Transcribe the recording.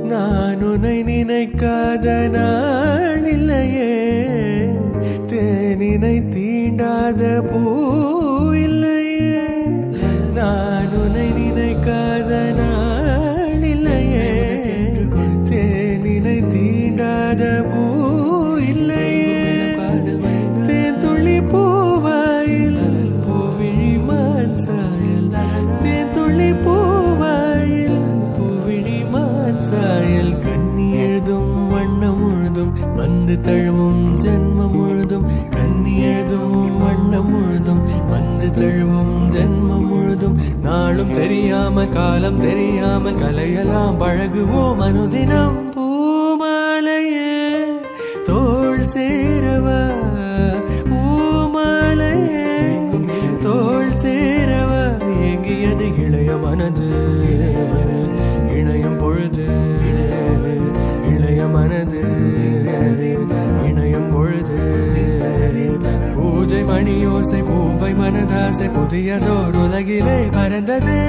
நான் உன்னை நினைக்காத நாள் இல்லையே, தேனினை தீண்டாத பூ இல்லையே. நான் உன்னை நினைக்காத நாள் இல்லையே, தேனினை தீண்டாத பூ இல்லையே. தேன் துளி பூவாயில் பூவிழி மான்சாயல், தேன் துளி பூவாயில் பூவிழி மான்சாயல். கண்ணி எழுதும் வண்ணம் முழுதும் வந்து தழுவும் ஜென்மம் முழுதும், கண்ணி எழுதும் வண்ணம் முழுதும் வந்து தழுவும் ஜென்மம் முழுதும். நாளும் தெரியாம காலம் தெரியாம கலையெல்லாம் பழகுவோம் அனுதினம். பூமாலையே தோள் சேரவா, பூமாலையே தோள் சேரவா. ஏங்கியது இளைய மனது இணையும் பொழுது, இளைய மனது இணையும் பொழுது. பூஜை மணி யோசை பூவை மனதாசை புதியதோர் உலகிலே பறந்தது.